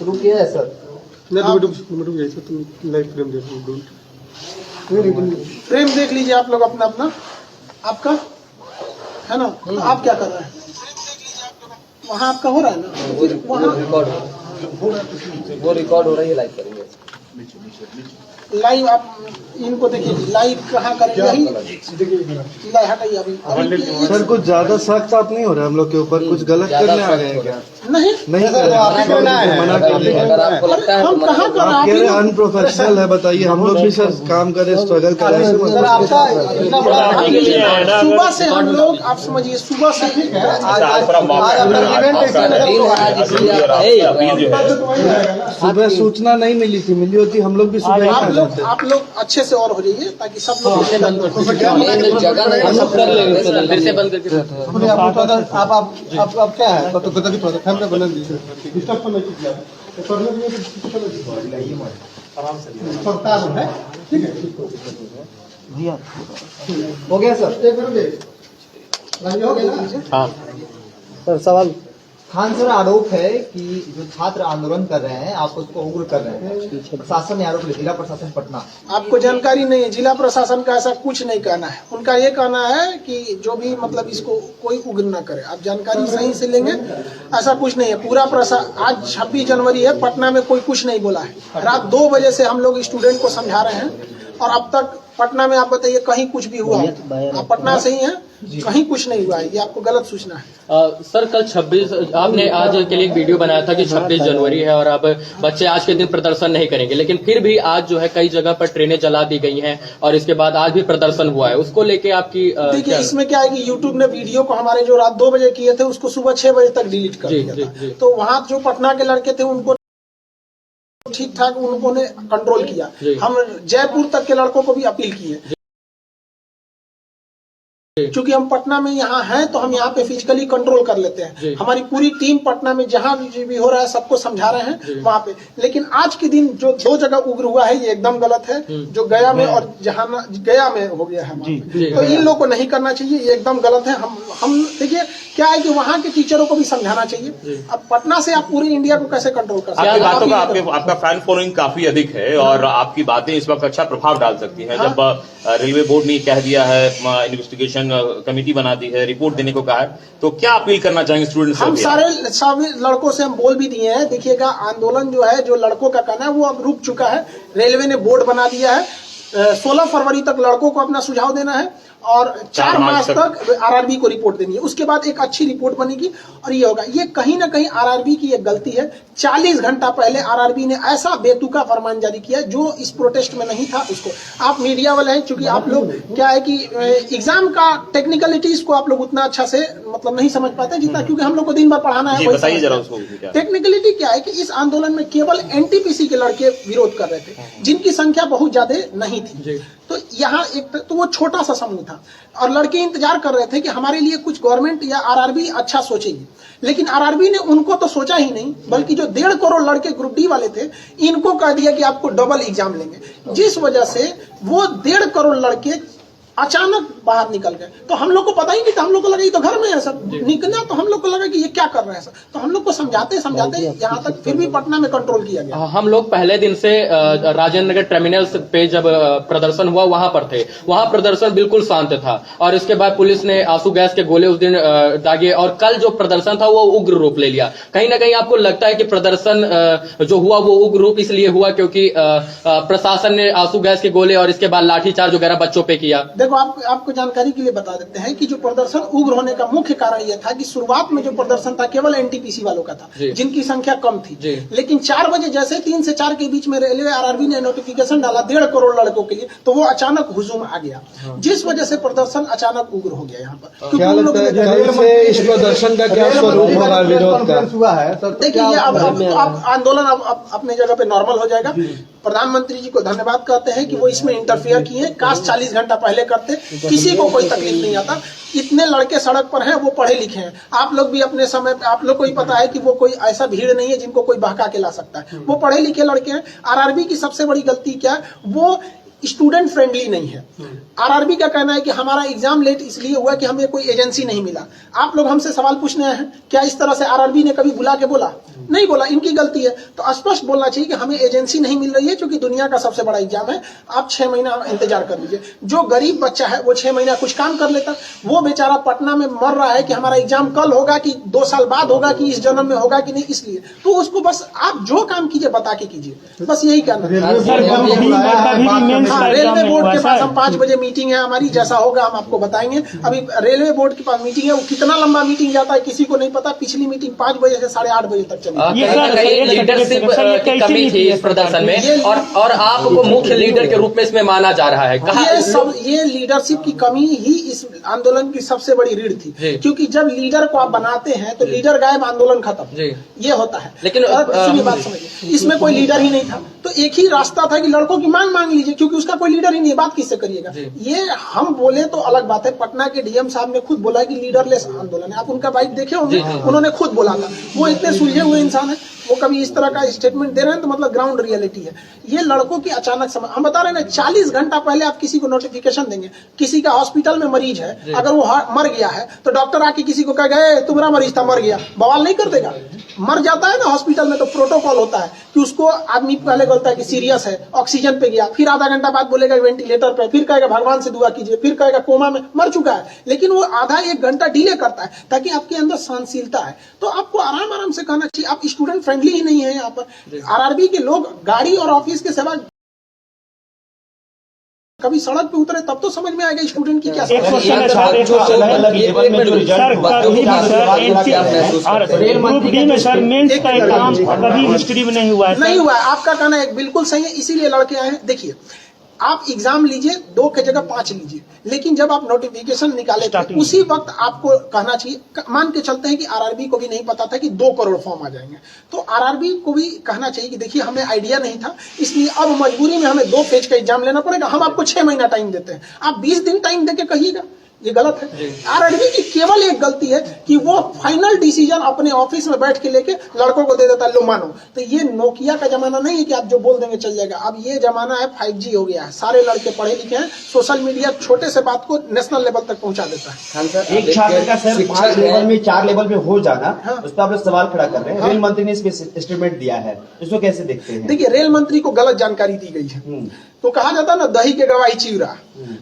शुरू किया है सर। तुम लाइव फ्रेम देखो, फ्रेम देख लीजिए आप लोग अपना अपना, आपका है ना। तो आप क्या कर रहे हैं वहाँ, आपका हो रहा है ना, फिर वहाँ वो रिकॉर्ड हो रही है, लाइव करेंगे। लाइव आप इनको देखिए, लाइव कहाँ करेंगे, यही हटाइए अभी सर कुछ ज्यादा सख्त आप नहीं हो रहे हम लोग के ऊपर, कुछ गलत करने आ गए हैं क्या? नहीं नहीं सर, मना कर दिया। अगर आपको लगता है हम कहाँ कर आप कह रहे हैं रहे अनप्रोफेशनल है, बताइए हम लोग भी सर काम करें, स्ट्रगल करें। सुबह से हम लोग, आप समझिए सुबह से सुबह सूचना नहीं मिली थी, मिली होती हम लोग भी सुबह ही आ जाते। आप लोग अच्छे से और हो जाइए ताकि सब लोग जगह नहीं, सब कर लेंगे, फिर से बंद करके आप क्या है बना दीजिए। हो गया सर। हाँ सर सवाल। खान सर, आरोप है कि जो छात्र आंदोलन कर रहे हैं आप उसको उग्र कर रहे हैं, प्रशासन ने आरोप लिया, जिला प्रशासन पटना। आपको जानकारी नहीं है, जिला प्रशासन का ऐसा कुछ नहीं कहना है। उनका ये कहना है कि जो भी मतलब इसको कोई उग्र न करे। आप जानकारी सही से लेंगे, ऐसा कुछ नहीं है। पूरा आज 26 जनवरी है, पटना में कोई कुछ नहीं बोला है। रात 2 बजे से हम लोग स्टूडेंट को समझा रहे हैं और अब तक पटना में आप बताइए कहीं कुछ भी हुआ है? आप पटना से ही हैं, कहीं कुछ नहीं हुआ है। ये आपको गलत सूचना है। सर कल 26 आपने आज के लिए एक वीडियो बनाया था कि 26 जनवरी है और अब बच्चे आज के दिन प्रदर्शन नहीं करेंगे, लेकिन फिर भी आज जो है कई जगह पर ट्रेनें जला दी गई हैं और इसके बाद आज भी प्रदर्शन हुआ है। उसको लेके आपकी देखिए इसमें क्या है कि यूट्यूब ने वीडियो को हमारे जो रात 2 बजे किए थे उसको सुबह 6 बजे तक डिलीट कर दिया था। तो वहाँ जो पटना के लड़के थे उनको ठीक ठाक उन्होंने कंट्रोल किया। हम जयपुर तक के लड़कों को भी अपील किए, क्योंकि हम पटना में यहाँ हैं तो हम यहाँ पे फिजिकली कंट्रोल कर लेते हैं। हमारी पूरी टीम पटना में जहाँ भी हो रहा है सबको समझा रहे हैं वहाँ पे। लेकिन आज के दिन जो 2 जगह उग्र हुआ है ये एकदम गलत है, जो गया में और जहाँ गया में हो गया है, तो इन लोग को नहीं करना चाहिए, ये एकदम गलत है। हम देखिए क्या है कि वहाँ के टीचरों को भी समझाना चाहिए। अब पटना से आप पूरी इंडिया को कैसे कंट्रोल कर सकते हैं? आपकी बातों का आपका फैन फॉलोइंग काफी अधिक है और आपकी बातें इस वक्त अच्छा प्रभाव डाल सकती हैं। जब रेलवे बोर्ड ने कह दिया है, इन्वेस्टिगेशन कमेटी बना दी है, रिपोर्ट देने को कहा है, तो क्या अपील करना चाहेंगे स्टूडेंट्स? हम सभी लड़कों से हम बोल भी दिए हैं। देखिएगा आंदोलन जो है, जो लड़कों का कहना है वो अब रुक चुका है। रेलवे ने बोर्ड बना दिया है, 16 फरवरी तक लड़कों को अपना सुझाव देना है और 4 मार्च तक आरआरबी को रिपोर्ट देनी है। उसके बाद एक अच्छी रिपोर्ट बनेगी और ये होगा। ये कहीं ना कहीं आरआरबी की एक गलती है। 40 घंटा पहले आरआरबी ने ऐसा बेतुका फरमान जारी किया जो इस प्रोटेस्ट में नहीं था। उसको आप मीडिया वाले हैं, चूंकि आप लोग क्या है कि एग्जाम का टेक्निकलिटीज को आप लोग उतना अच्छा से मतलब नहीं समझ पाते जितना, क्योंकि हम लोग को दिन भर पढ़ाना है। बताइए जरा उसको। टेक्निकलिटी क्या है कि इस आंदोलन में केवल एनटीपीसी के लड़के विरोध कर रहे थे, जिनकी संख्या बहुत ज्यादा नहीं थी। तो यहाँ एक तो वो छोटा सा समूह था और लड़के इंतजार कर रहे थे कि हमारे लिए कुछ गवर्नमेंट या आरआरबी अच्छा सोचेगी, लेकिन आरआरबी ने उनको तो सोचा ही नहीं, बल्कि जो 1.5 करोड़ लड़के ग्रुप डी वाले थे इनको कह दिया कि आपको डबल एग्जाम लेंगे, जिस वजह से वो 1.5 करोड़ लड़के अचानक बाहर निकल गए। तो हम लोग को पता ही नहीं था, हम लोग को लगा ये तो घर में है सब निकला, तो हम लोग को लगा कि ये क्या कर रहे हैं सब। तो हम लोग को समझाते यहाँ तक फिर भी पटना में कंट्रोल किया गया। हम लोग पहले दिन से राजेंद्र नगर टर्मिनल पे जब प्रदर्शन हुआ वहां पर थे, वहां प्रदर्शन बिल्कुल शांत था और इसके बाद पुलिस ने आंसू गैस के गोले उस दिन दागे और कल जो प्रदर्शन था वो उग्र रूप ले लिया। कहीं ना कहीं आपको लगता है कि प्रदर्शन जो हुआ वो उग्र रूप इसलिए हुआ क्योंकि प्रशासन ने आंसू गैस के गोले और इसके बाद लाठीचार्ज वगैरह बच्चों पे किया? देखो आपको जानकारी के लिए बता देते हैं कि जो प्रदर्शन उग्र होने का मुख्य कारण यह था कि शुरुआत में जो प्रदर्शन था केवल एनटीपीसी वालों का था, जिनकी संख्या कम थी। लेकिन 4 बजे जैसे 3 से 4 के बीच में रेलवे आरआरबी ने नोटिफिकेशन डाला 1.5 करोड़ लड़कों के लिए, तो वो अचानक हुजूम आ गया, जिस वजह से प्रदर्शन अचानक उग्र हो गया। यहाँ पर क्या लगता है कल से इस प्रदर्शन का क्या स्वरूप होगा, विरोध का हुआ है? देखिए अब आंदोलन अब अपने जगह पे नॉर्मल हो जाएगा। प्रधानमंत्री जी को धन्यवाद कहते हैं कि वो इसमें इंटरफेयर किए। काश 40 घंटा पहले करते, किसी को कोई तकलीफ नहीं आता। इतने लड़के सड़क पर हैं, वो पढ़े लिखे हैं। आप लोग भी अपने समय पे, आप लोग को ही पता है कि वो कोई ऐसा भीड़ नहीं है जिनको कोई बहका के ला सकता है। वो पढ़े लिखे लड़के हैं। आरआरबी की सबसे बड़ी गलती क्या है, वो स्टूडेंट फ्रेंडली नहीं है। आरआरबी का कहना है कि हमारा एग्जाम लेट इसलिए हुआ कि हमें कोई एजेंसी नहीं मिला। आप लोग हमसे सवाल पूछने आए हैं, क्या इस तरह से आरआरबी ने कभी बुला के बोला? नहीं बोला, इनकी गलती है। तो स्पष्ट बोलना चाहिए कि हमें एजेंसी नहीं मिल रही है, क्योंकि दुनिया का सबसे बड़ा एग्जाम है, आप 6 महीना इंतजार कर लीजिए। जो गरीब बच्चा है वो 6 महीना कुछ काम कर लेता, वो बेचारा पटना में मर रहा है कि हमारा एग्जाम कल होगा कि 2 साल बाद होगा कि इस जन्म में होगा कि नहीं, इसलिए तो उसको बस आप जो काम कीजिए बता के कीजिए, बस यही करना है। रेलवे बोर्ड के पास हम 5 बजे मीटिंग है हमारी, जैसा होगा हम आपको बताएंगे। अभी रेलवे बोर्ड के पास मीटिंग है, वो कितना लंबा मीटिंग जाता है किसी को नहीं पता। पिछली मीटिंग 5 बजे से 8:30 बजे तक चली। कहीं लीडरशिप की कमी थी इस प्रदर्शन में, और आपको मुख्य लीडर के रूप में इसमें माना जा रहा है। ये लीडरशिप की कमी ही इस आंदोलन की सबसे बड़ी रीढ़ थी, क्योंकि जब लीडर को आप बनाते हैं तो लीडर गायब, आंदोलन खत्म, ये होता है। लेकिन सुनिए बात समझिए, इसमें कोई लीडर ही नहीं था, तो एक ही रास्ता था कि लड़कों की मांग लीजिए, क्योंकि उसका कोई लीडर ही नहीं है, बात किससे करिएगा। ये हम बोले तो अलग बात है, पटना के डीएम साहब ने खुद बोला कि लीडरलेस आंदोलन है। आप उनका बाइट देखे होंगे, उन्होंने खुद बोला था। वो इतने सुलझे हुए इंसान है, वो कभी इस तरह का स्टेटमेंट दे रहे हैं तो मतलब ग्राउंड रियलिटी है। ये लड़कों की अचानक समझ, हम बता रहे हैं ना, 40 घंटा पहले आप किसी को नोटिफिकेशन देंगे, किसी का हॉस्पिटल में मरीज है, अगर वो मर गया है तो डॉक्टर आके किसी को कहेगा तुम्हारा मरीज था मर गया, बवाल नहीं कर देगा? मर जाता है ना हॉस्पिटल में तो प्रोटोकॉल होता है कि उसको आदमी पहले बोलता है कि सीरियस है, ऑक्सीजन पे गया, फिर आधा घंटा बाद बोलेगा वेंटिलेटर पे, फिर कहेगा भगवान से दुआ कीजिए, फिर कहेगा कोमा में, मर चुका है। लेकिन वो आधा 1 घंटा डिले करता है ताकि आपके अंदर सहनशीलता है। तो आपको आराम आराम से कहना चाहिए। आप स्टूडेंट फ्रेंडली ही नहीं है यहाँ पर। आरआरबी के लोग गाड़ी और ऑफिस के सेवा, कभी सड़क पे उतरे तब तो समझ में आएगा स्टूडेंट की क्या रेल डी में सर मेंस का एग्जाम कभी हिस्ट्री में नहीं हुआ है। नहीं हुआ है, आपका कहना है बिल्कुल सही है, इसीलिए लड़के आए हैं। देखिए, आप एग्जाम लीजिए 2 की जगह 5 लीजिए, लेकिन जब आप नोटिफिकेशन निकाले थे उसी वक्त आपको कहना चाहिए। मान के चलते हैं कि आरआरबी को भी नहीं पता था कि 2 करोड़ फॉर्म आ जाएंगे, तो आरआरबी को भी कहना चाहिए कि देखिए हमें आइडिया नहीं था, इसलिए अब मजबूरी में हमें 2 पेज का एग्जाम लेना पड़ेगा। हम आपको 6 महीना टाइम देते हैं, आप 20 दिन टाइम देके कहिएगा, ये गलत है। आरआरबी की केवल एक गलती है कि वो फाइनल डिसीजन अपने ऑफिस में बैठ के लेके लड़कों को दे देता है, लो मानो। तो ये नोकिया का जमाना नहीं है कि आप जो बोल देंगे चल जाएगा। अब ये जमाना है 5G हो गया है, सारे लड़के पढ़े लिखे हैं, सोशल मीडिया छोटे से बात को नेशनल लेवल तक पहुंचा देता है। एक छात्र का सर 5 लेवल में 4 लेवल पे हो जाना, उस पर आप लोग सवाल खड़ा कर रहे हैं। रेल मंत्री ने इस पे स्टेटमेंट दिया है, इसको कैसे देखते हैं? देखिए, रेल मंत्री को गलत जानकारी दी गई है, तो कहा जाता है ना दही के गवाही चिवरा,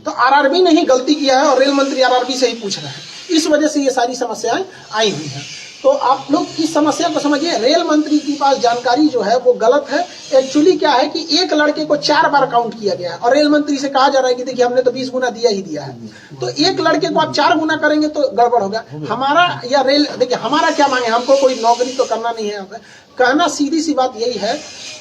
तो आरआरबी ने ही गलती किया है और रेल मंत्री आरआरबी से ही पूछ रहे हैं। इस वजह से ये सारी समस्याएं आई हुई हैं। तो आप लोग इस समस्या को समझिए, रेल मंत्री के पास जानकारी जो है वो गलत है। एक्चुअली क्या है कि एक लड़के को 4 बार काउंट किया गया है और रेल मंत्री से कहा जा रहा है कि देखिए हमने तो 20 गुना दिया ही दिया है, तो एक लड़के को आप 4 गुना करेंगे तो गड़बड़ होगा। हमारा या रेल, देखिए हमारा क्या मांगे, हमको कोई नौकरी तो करना नहीं है। कहना सीधी सी बात यही है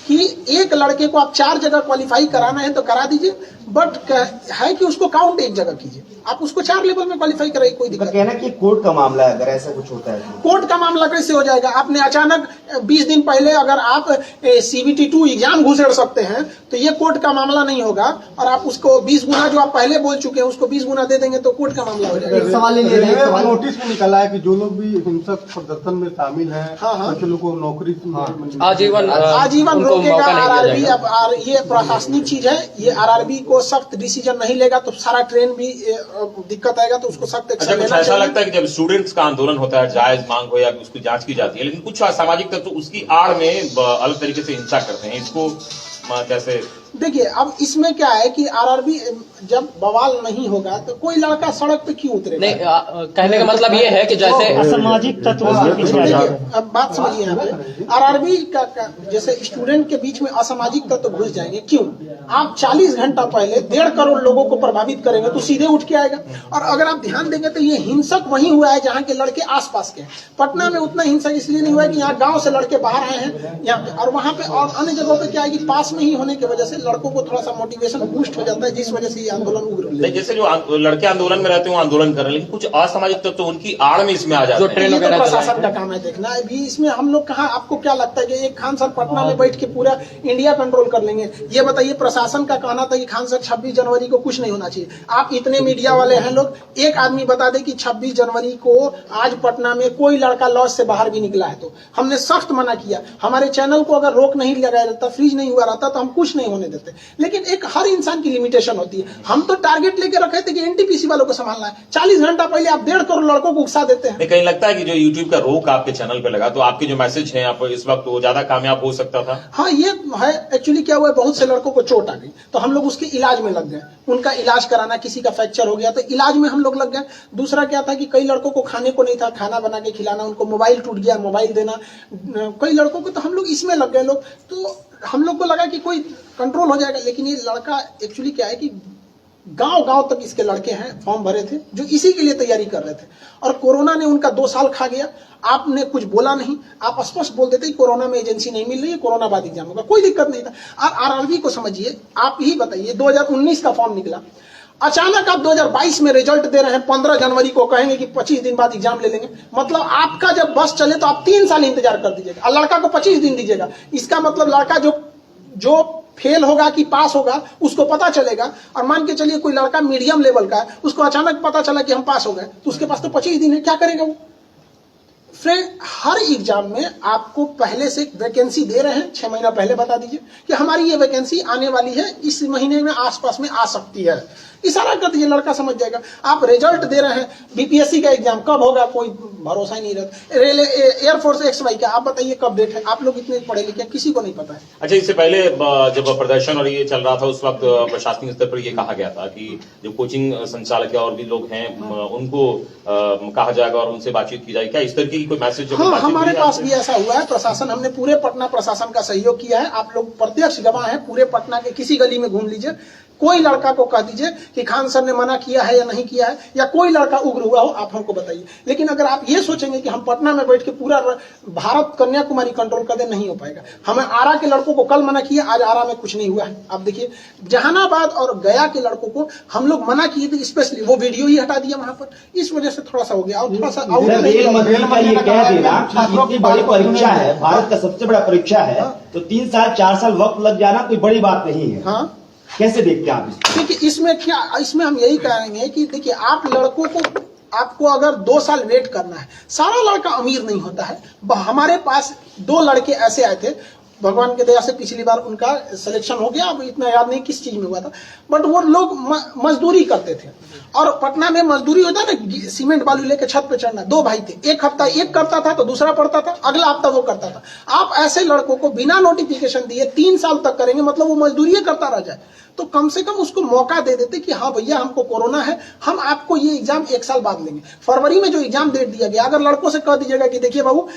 कि एक लड़के को आप 4 जगह क्वालिफाई कराना है तो करा दीजिए, बट है कि उसको काउंट 1 जगह कीजिए, आप उसको 4 लेवल में क्वालिफाई कराइए, कोई दिक्कत कहना कि कोर्ट का मामला है, अगर ऐसा कुछ होता है कोर्ट का मामला कैसे हो जाएगा? आपने अचानक 20 दिन पहले अगर आप CBT 2 एग्जाम घुसेड़ सकते हैं तो ये कोर्ट का मामला नहीं होगा, और आप उसको 20 गुना जो आप पहले बोल चुके हैं उसको 20 गुना दे देंगे तो कोर्ट का मामला हो जाएगा। सवाल नोटिस में निकला है कि जो लोग भी हिंसक प्रदर्शन में शामिल हैं, ऐसे लोगों को नौकरी आजीवन रोकेगा आरआरबी। अब ये प्रशासनिक चीज है, ये आरआरबी को सख्त डिसीजन नहीं लेगा तो सारा ट्रेन भी दिक्कत आएगा, तो उसको सख्त एक्शन लेना चाहिए। ऐसा लगता है कि जब स्टूडेंट्स का आंदोलन होता है, जायज मांग हो या उसकी जांच की जाती है, लेकिन कुछ असामाजिक तत्व उसकी आड़ में अलग तरीके से हिंसा करते हैं, इसको कैसे? देखिए, अब इसमें क्या है कि आरआरबी जब बवाल नहीं होगा तो कोई लड़का सड़क पे क्यों उतरेगा? नहीं, कहने का मतलब ये है कि जैसे असामाजिक तत्व उसके पीछे आ जाए। अब बात समझिए, यहाँ पे आरआरबी का जैसे स्टूडेंट के बीच में असामाजिक तत्व घुस जाएंगे, क्यों? आप 40 घंटा पहले 1.5 करोड़ लोगों को प्रभावित करेंगे तो सीधे उठ के आएगा। और अगर आप ध्यान देंगे तो ये हिंसक वहीं हुआ है जहाँ के लड़के आसपास के। पटना में उतना हिंसक इसलिए नहीं हुआ है कि यहाँ गाँव से लड़के बाहर आए हैं यहाँ पे, और वहाँ पे और अन्य जगहों पे क्या है कि पास में ही होने की वजह से लड़कों को थोड़ा सा मोटिवेशन बूस्ट हो जाता है, जिस वजह से ये आंदोलन उग्र है। जैसे जो लड़के आंदोलन में रहते हैं वो आंदोलन कर रहे हैं, लेकिन कुछ असामाजिक तत्व उनकी आड़ में इसमें आ जाते हैं। ये तो प्रशासन का काम है देखना। अभी इसमें हम लोग कहा, आपको क्या लगता है कि एक खान सर पटना में बैठ के पूरा इंडिया कंट्रोल कर लेंगे? ये बताइए, प्रशासन का कहना था कि खान सर 26 जनवरी को कुछ नहीं होना चाहिए। आप इतने मीडिया वाले हैं लोग, एक आदमी बता दे कि 26 जनवरी को आज पटना में कोई लड़का लॉज से बाहर भी निकला है तो हमने सख्त मना किया। हमारे चैनल को अगर रोक नहीं लगाया रहता, फ्रीज नहीं हुआ रहता तो हम कुछ नहीं होने होने देते। लेकिन एक हर इंसान की लिमिटेशन होती है। हम तो टारगेट लेके रखे थे कि एनटीपीसी वालों को संभालना है। 40 घंटा पहले आप 1.5 करोड़ लड़कों को उकसा देते हैं। कहीं लगता है कि जो यूट्यूब का रोक आपके चैनल पे लगा, तो आपके जो मैसेज हैं आप इस वक्त वो ज्यादा कामयाब हो सकता था? हाँ, ये है। एक्चुअली क्या हुआ है, बहुत से लड़कों को चोट आ गई तो हम लोग उसके इलाज में लग गए। उनका इलाज कराना, किसी का फ्रैक्चर हो गया तो इलाज में हम लोग लग गए। दूसरा क्या था कि कई लड़कों को खाने को नहीं था, खाना बना के खिलाना, उनको मोबाइल टूट गया, मोबाइल देना, कई लड़कों को, तो हम लोग इसमें लग गए लोग। तो हम लोग को लगा कि कोई कंट्रोल हो जाएगा। लेकिन ये लड़का एक्चुअली क्या है कि गांव-गांव तक इसके लड़के हैं, फॉर्म भरे थे जो इसी के लिए तैयारी कर रहे थे। और कोरोना ने उनका 2 साल खा गया। आपने कुछ बोला नहीं, आप स्पष्ट बोल देते कि कोरोना में एजेंसी नहीं मिल रही है, कोरोना बाद एग्जाम होगा, कोई दिक्कत नहीं था। और आरआरबी को समझिए, आप ही बताइए, 2019 का फॉर्म निकला, अचानक आप 2022 में रिजल्ट दे रहे हैं, 15 जनवरी को कहेंगे कि 25 दिन बाद एग्जाम ले लेंगे। मतलब आपका जब बस चले तो आप 3 साल इंतजार कर दीजिएगा और लड़का को 25 दिन दीजिएगा। इसका मतलब लड़का जो फेल होगा कि पास होगा उसको पता चलेगा। और मान के चलिए कोई लड़का मीडियम लेवल का है, उसको अचानक पता चला कि हम पास हो गए, तो उसके पास तो 25 दिन है, क्या करेगा वो? फ्रेंड, हर एग्जाम में आपको पहले से वैकेंसी दे रहे हैं, 6 महीना पहले बता दीजिए कि हमारी ये वैकेंसी आने वाली है, इस महीने में आसपास में आ सकती है। इशारा कर दीजिए, लड़का समझ जाएगा। आप रिजल्ट दे रहे हैं, बीपीएससी का एग्जाम कब होगा कोई भरोसा ही नहीं रहता। रेल एयरफोर्स XY का आप बताइए कब डेट है? आप लोग इतने पढ़े लिखे, किसी को नहीं पता है। अच्छा, इससे पहले जब प्रदर्शन और ये चल रहा था उस वक्त प्रशासनिक स्तर पर ये कहा गया था कि जो कोचिंग संचालक और भी लोग हैं उनको कहा जाएगा और उनसे बातचीत की जाएगी। क्या इस तरह की कोई मैसेज? हाँ, हमारे पास भी ऐसा हुआ है। प्रशासन, हमने पूरे पटना प्रशासन का सहयोग किया है। आप लोग प्रत्यक्ष गवाह हैं। पूरे पटना के किसी गली में घूम लीजिए, कोई लड़का को कह दीजिए कि खान सर ने मना किया है या नहीं किया है, या कोई लड़का उग्र हुआ हो, आप हमको बताइए। लेकिन अगर आप ये सोचेंगे कि हम पटना में बैठ के पूरा भारत कन्याकुमारी कंट्रोल कर दे, नहीं हो पाएगा। हमें आरा के लड़कों को कल मना किया, आज आरा में कुछ नहीं हुआ है। आप देखिए, जहानाबाद और गया के लड़कों को हम लोग मना किए थे, स्पेशली वो वीडियो ही हटा दिया वहां पर। इस वजह से थोड़ा सा हो गया। और थोड़ा सा रेल मंत्री का ये कह देना कि इतनी बड़ी परीक्षा है, भारत का सबसे बड़ा परीक्षा है, तो 3 साल 4 साल वक्त लग जाना कोई बड़ी बात नहीं है। हाँ, कैसे देखते हैं आप इसको? देखिए, इसमें हम यही कहेंगे कि देखिए, आप लड़कों को, आपको अगर 2 साल वेट करना है, सारा लड़का अमीर नहीं होता है। हमारे पास 2 लड़के ऐसे आए थे, भगवान की दया से पिछली बार उनका सिलेक्शन हो गया, अब इतना याद नहीं किस चीज में हुआ था, बट वो लोग मजदूरी करते थे। और पटना में मजदूरी होता है ना, सीमेंट बालू लेके छत पे चढ़ना। 2 भाई थे, एक हफ्ता एक करता था तो दूसरा पढ़ता था, अगला हफ्ता वो करता था। आप ऐसे लड़कों को बिना नोटिफिकेशन दिए 3 साल तक करेंगे, मतलब वो मजदूरी करता रह जाए। तो कम से कम उसको मौका दे देते कि हाँ भैया, हमको कोरोना है, हम आपको ये एग्जाम 1 साल बाद लेंगे। फरवरी में जो एग्जाम डेट दिया गया, अगर लड़कों से कह दीजिएगा कि देखिए बाबू,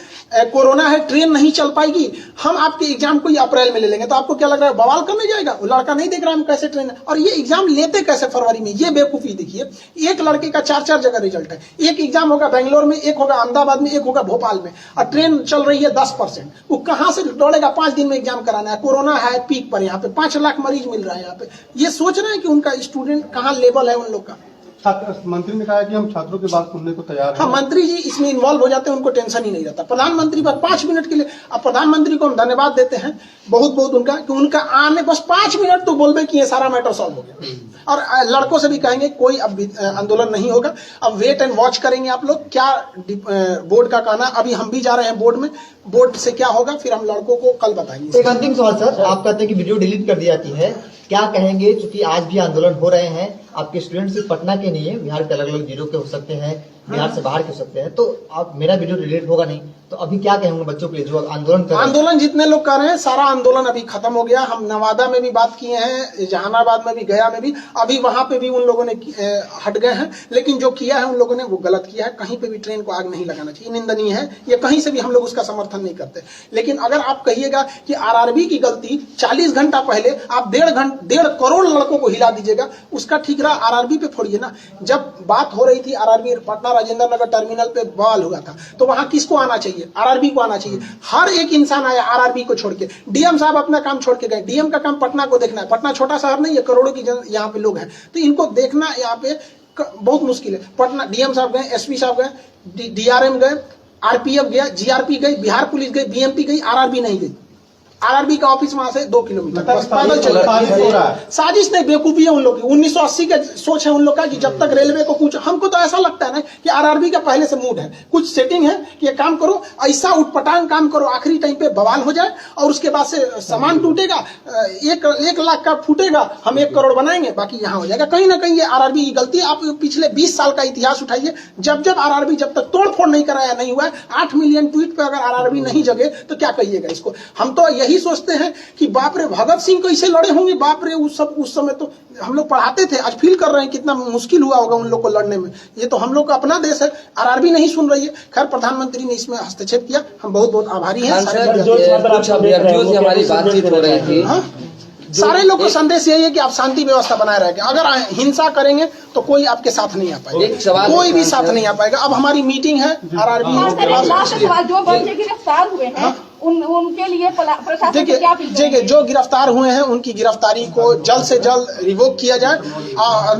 कोरोना है, ट्रेन नहीं चल पाएगी, हम आपके एग्जाम को अप्रैल में ले लेंगे, तो आपको क्या लग रहा है, बवाल करने जाएगा? वो लड़का नहीं देख रहा हम कैसे ट्रेन है। और ये एग्जाम लेते कैसे फरवरी में, ये बेवकूफी देखिए। एक लड़के का 4-4 जगह रिजल्ट है। एक एग्जाम होगा बेंगलोर में, एक होगा अहमदाबाद में, एक होगा भोपाल में, और ट्रेन चल रही है 10%। वो कहां से दौड़ेगा? 5 दिन में एग्जाम कराना है। कोरोना है पीक पर, यहाँ पे 5 लाख मरीज मिल रहा है। यहाँ पे ये सोच रहे हैं कि उनका स्टूडेंट कहाँ लेवल है उन लोग का। मंत्री ने कहा कि हम छात्रों की बात सुनने को तैयार हैं। हाँ, मंत्री जी इसमें इन्वॉल्व हो जाते हैं, उनको टेंशन ही नहीं रहता। प्रधानमंत्री पर 5 मिनट के लिए, अब प्रधानमंत्री को हम धन्यवाद देते हैं बहुत बहुत उनका, कि उनका आने बस 5 मिनट तो बोल कि ये सारा मैटर सॉल्व हो गया। और लड़कों से भी कहेंगे कोई अब आंदोलन नहीं होगा, अब वेट एंड वॉच करेंगे आप लोग क्या बोर्ड का कहना। अभी हम भी जा रहे हैं बोर्ड में, बोर्ड से क्या होगा फिर हम लड़कों को कल बताएंगे। एक अंतिम सवाल सर, आप कहते हैं कि वीडियो डिलीट कर दी जाती है, क्या कहेंगे? क्योंकि आज भी आंदोलन हो रहे हैं, आपके स्टूडेंट सिर्फ पटना के नहीं है, बिहार के अलग अलग जिलों के हो सकते हैं, बिहार से बाहर के हो सकते हैं, तो आप, मेरा वीडियो डिलीट होगा नहीं, तो अभी क्या कहेंगे बच्चों के लिए जो आंदोलन कर रहे हैं? आंदोलन जितने लोग कर रहे हैं, सारा आंदोलन अभी खत्म हो गया। हम नवादा में भी बात किए हैं, जहानाबाद में भी, गया में भी, अभी वहां पे भी उन लोगों ने हट गए हैं। लेकिन जो किया है उन लोगों ने वो गलत किया है। कहीं पे भी ट्रेन को आग नहीं लगाना चाहिए, निंदनीय है ये, कहीं से भी हम लोग उसका समर्थन नहीं करते। लेकिन अगर आप कहिएगा कि आरआरबी की गलती, 40 घंटा पहले आप 1.5 करोड़ लड़कों को हिला दीजिएगा, उसका ठीक रहा, आरआरबी पे फोड़िए ना। जब बात हो रही थी आरआरबी पटना राजेंद्र नगर टर्मिनल पे बवाल हुआ था, तो वहां किसको आना चाहिए? आरआरबी को आना चाहिए। हर एक इंसान आया आरआरबी को छोड़ के। डीएम साहब अपना काम छोड़ के गए। डीएम का काम पटना को देखना है। पटना छोटा शहर नहीं है, करोड़ों की यहाँ पे लोग हैं, तो इनको देखना यहाँ पे बहुत मुश्किल है। पटना डीएम साहब गए, एसपी साहब गए, डीआरएम गए, आरपीएफ गया, जीआरपी गई, बिहार पुलिस गई, बीएमपी गई, आरआरबी नहीं गई। आरआरबी का ऑफिस वहां से 2 किलोमीटर बस पैदल चले। साजिश हो रहा है। साजिश नहीं, बेवकूफी है उन लोग की। 1980 का सोच है उन लोग का कि जब तक रेलवे को कुछ, हमको तो ऐसा लगता है ना कि आरआरबी का पहले से मूड है, कुछ सेटिंग है कि ये काम करो, ऐसा उटपटांग काम करो, आखिरी टाइम पे बवाल हो जाए और उसके बाद से सामान टूटेगा, 1 लाख का फूटेगा, हम 1 करोड़ बनाएंगे, बाकी यहाँ हो जाएगा। कहीं ना कहीं ये आरआरबी की गलती है। आप पिछले 20 साल का इतिहास उठाइए, जब आरआरबी जब तक तोड़फोड़ नहीं कराया नहीं हुआ है, 8 मिलियन ट्वीट पे अगर आरआरबी नहीं जगे तो क्या कहिएगा इसको। हम तो यही सोचते हैं कि बाप रे भगत सिंह कैसे लड़े होंगे, बाप रे उस समय तो हम लोग पढ़ाते थे, आज फील कर रहे हैं कितना मुश्किल हुआ होगा उन लोग को लड़ने में। ये तो हम लोग का अपना देश है, आरआरबी नहीं सुन रही है। खैर प्रधानमंत्री ने इसमें हस्तक्षेप किया, हम बहुत बहुत आभारी हैं। कुछ अभ्यर्थियों से हमारी बातचीत हो रही थी। सारे लोग को संदेश यही है कि आप शांति व्यवस्था बनाए रखें। अगर हिंसा करेंगे तो कोई आपके साथ नहीं आ पाएगा, कोई भी साथ नहीं आ पाएगा। अब हमारी मीटिंग है आरआरबी जो बच्चे गिरफ्तार हुए हैं उनके लिए प्रशासन की क्या अपील देखिए जो गिरफ्तार हुए हैं उनकी गिरफ्तारी को जल्द से जल्द रिवोक किया जाए।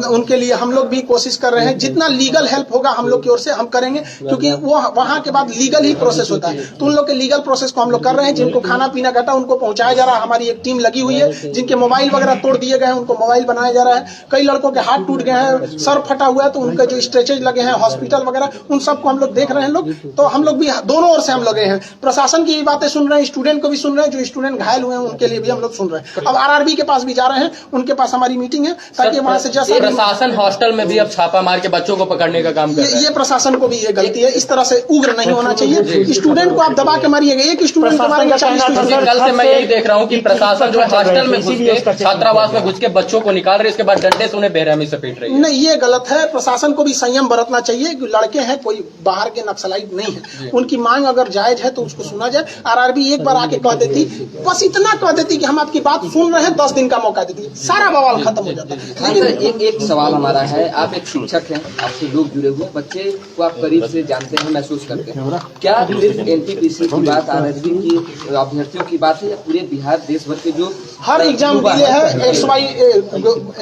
उनके लिए हम लोग भी कोशिश कर रहे हैं, जितना लीगल हेल्प होगा हम लोग की ओर से हम करेंगे, क्योंकि वो वहां के बाद लीगल ही प्रोसेस होता है। तो उन लोग के लीगल प्रोसेस को हम लोग कर रहे हैं। जिनको खाना पीना घटा उनको पहुंचाया जा रहा है, हमारी एक टीम लगी हुई है। जिनके मोबाइल वगैरह तोड़ दिए गए हैं उनको मोबाइल बनाया जा रहा है। कई लड़कों के हाथ टूट गए हैं, सर फटा हुआ है, तो उनके जो स्ट्रेचेज लगे हैं हॉस्पिटल वगैरह, उन सबको हम लोग देख रहे हैं लोग। तो हम लोग भी दोनों ओर से हम लगे हैं, प्रशासन की बातें सुन रहे हैं, स्टूडेंट को भी सुन रहे हैं, जो स्टूडेंट घायल हुए हैं उनके लिए भी हम लोग सुन रहे हैं। अब आरआरबी के पास भी जा रहे हैं, उनके पास हमारी मीटिंग है ताकि वहां से जैसा प्रशासन हॉस्टल में भी अब छापा मार के बच्चों को पकड़ने का काम कर रहा है। ये प्रशासन को भी ये गलती है, इस तरह से उग्र नहीं होना चाहिए। स्टूडेंट को आप दबा के मारिएगा, एक स्टूडेंट को मारेंगे 40 स्टूडेंट। कल से मैं यही देख रहा हूँ कि प्रशासन जो है हॉस्टल में घुस के छात्रावास में घुस के बच्चों को निकाल रहे, इसके बाद डंडे से उन्हें बेरहमी से पीट रही है। नहीं, ये गलत है। प्रशासन को भी संयम बरतना चाहिए कि लड़के हैं, कोई बाहर के नक्सलाइट नहीं है। उनकी मांग अगर जायज है तो उसको सुना जाए। आरआरबी एक बार आके कह देती, बस इतना कह देती कि हम आपकी बात सुन रहे हैं, 10 दिन का मौका देती, सारा बवाल खत्म हो जाता है। लेकिन एक सवाल हमारा है, आप एक शिक्षक हैं, आपसे लोग जुड़े हुए हैं, बच्चे को आप करीब से जानते हैं, महसूस करते हैं। क्या सिर्फ एनटीपीसी की बात, आरआरबी की अभ्यर्थियों की बात है, या पूरे बिहार देश भर के जो हर एग्जाम डिले है, XY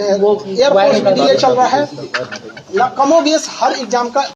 एयरफोर्स में डिले चल रहा है, कमोबेश हर एग्जाम का